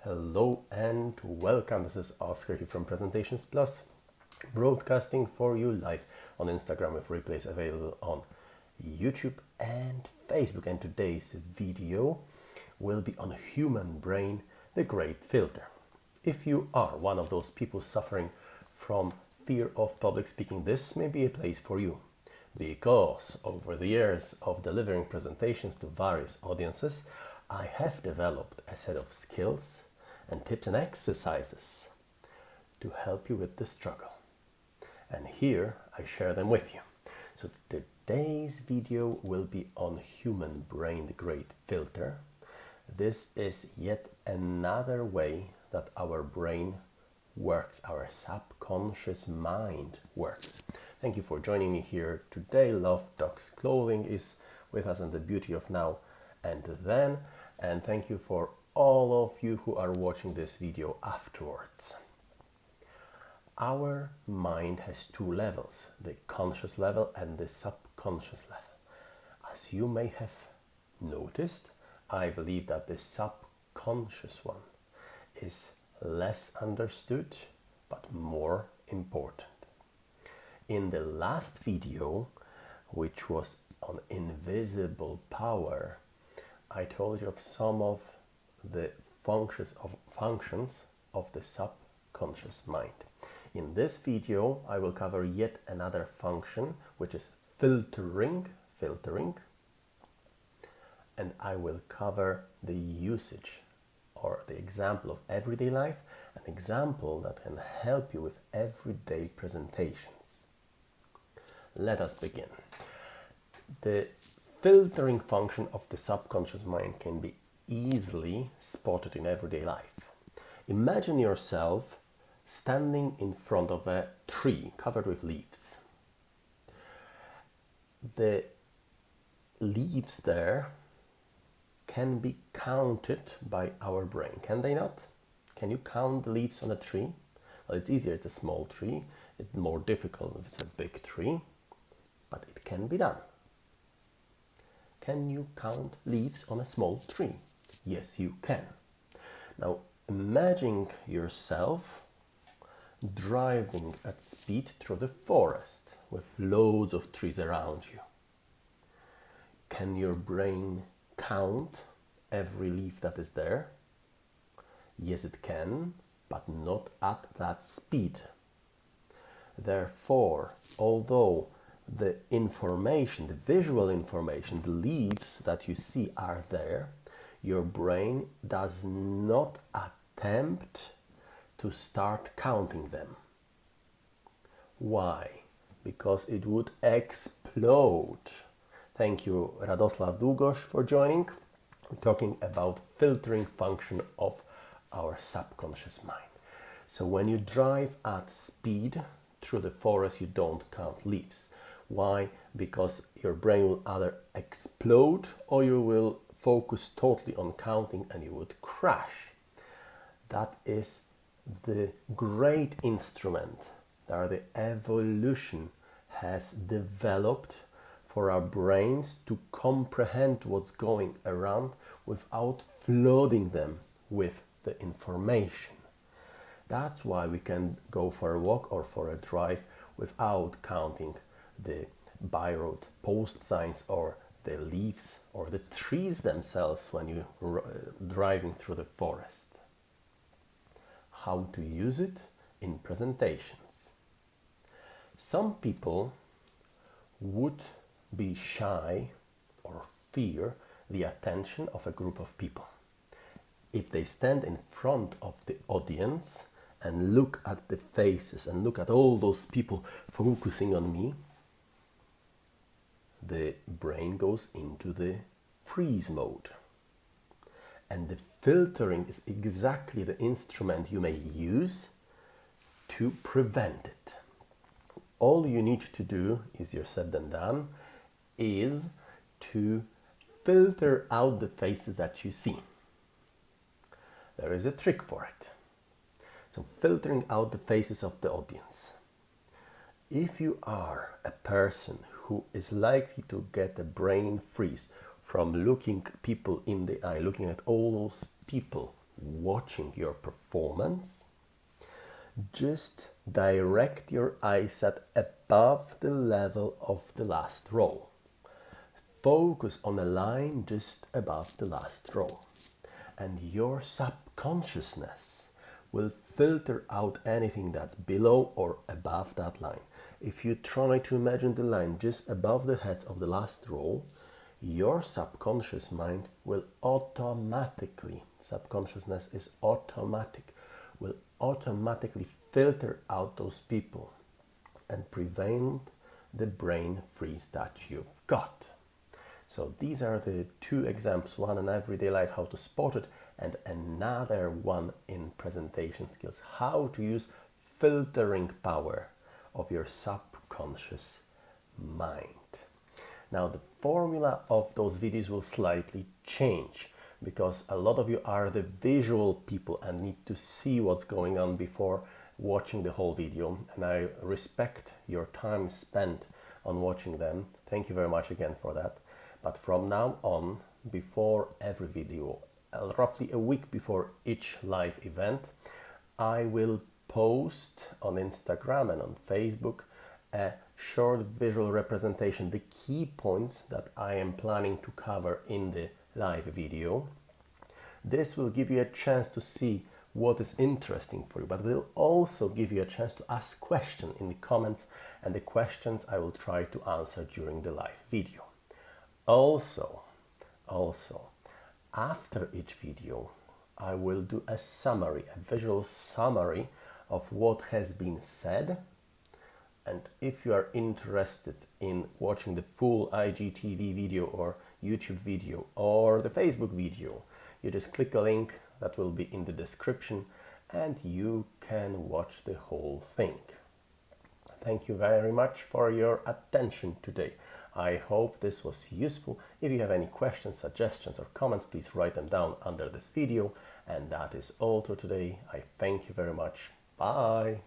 Hello and welcome. This is Oscar here from Presentations Plus, broadcasting for you live on Instagram with replays available on YouTube and Facebook. And today's video will be on human brain, the great filter. If you are one of those people suffering from fear of public speaking, this may be a place for you. Because over the years of delivering presentations to various audiences, I have developed a set of skills and tips and exercises to help you with the struggle. And here I share them with you. So today's video will be on human brain, the great filter. This is yet another way that our brain works, our subconscious mind works. Thank you for joining me here today. Love Talks Clothing is with us on the Beauty of Now and Then. And thank you for all of you who are watching this video afterwards. Our mind has two levels, the conscious level and the subconscious level. As you may have noticed, I believe that the subconscious one is less understood but more important. In the last video, which was on invisible power, I told you of some of the functions of the subconscious mind. In this video, I will cover yet another function, which is filtering, and I will cover the usage or the example of everyday life, an example that can help you with everyday presentations. Let us begin. The filtering function of the subconscious mind can be easily spotted in everyday life. Imagine yourself standing in front of a tree covered with leaves. The leaves there can be counted by our brain, can they not? Can you count the leaves on a tree? Well, it's easier, it's a small tree. It's more difficult if it's a big tree, but it can be done. Can you count leaves on a small tree? Yes, you can. Now, imagine yourself driving at speed through the forest with loads of trees around you. Can your brain count every leaf that is there? Yes, it can, but not at that speed. Therefore, although the information, the visual information, the leaves that you see are there, your brain does not attempt to start counting them. Why? Because it would explode. Thank you, Radoslav Długosz, for joining. We're talking about filtering function of our subconscious mind. So when you drive at speed through the forest, you don't count leaves. Why? Because your brain will either explode or you will focus totally on counting and you would crash. That is the great instrument that the evolution has developed for our brains to comprehend what's going around without flooding them with the information. That's why we can go for a walk or for a drive without counting the by-road post signs or the leaves or the trees themselves when you're driving through the forest. How to use it in presentations. Some people would be shy or fear the attention of a group of people. If they stand in front of the audience and look at the faces and look at all those people focusing on me, the brain goes into the freeze mode. And the filtering is exactly the instrument you may use to prevent it. All you need to do, easier said than done, is to filter out the faces that you see. There is a trick for it. So filtering out the faces of the audience. If you are a person who is likely to get a brain freeze from looking people in the eye, looking at all those people watching your performance, just direct your eyes at above the level of the last row. Focus on a line just above the last row, and your subconsciousness will filter out anything that's below or above that line. If you try to imagine the line just above the heads of the last row, your subconscious mind will automatically, subconsciousness is automatic, will automatically filter out those people and prevent the brain freeze that you've got. So these are the two examples, one in everyday life, how to spot it, and another one in presentation skills, how to use filtering power of your subconscious mind. Now the formula of those videos will slightly change because a lot of you are the visual people and need to see what's going on before watching the whole video, and I respect your time spent on watching them. Thank you very much again for that. But from now on, before every video, roughly a week before each live event, I will post on Instagram and on Facebook a short visual representation, the key points that I am planning to cover in the live video. This will give you a chance to see what is interesting for you, but will also give you a chance to ask questions in the comments, and the questions I will try to answer during the live video. Also, after each video, I will do a summary, a visual summary of what has been said. And if you are interested in watching the full IGTV video or YouTube video or the Facebook video, you just click a link that will be in the description and you can watch the whole thing. Thank you very much for your attention today. I hope this was useful. If you have any questions, suggestions or comments, please write them down under this video. And that is all for today. I thank you very much. Bye.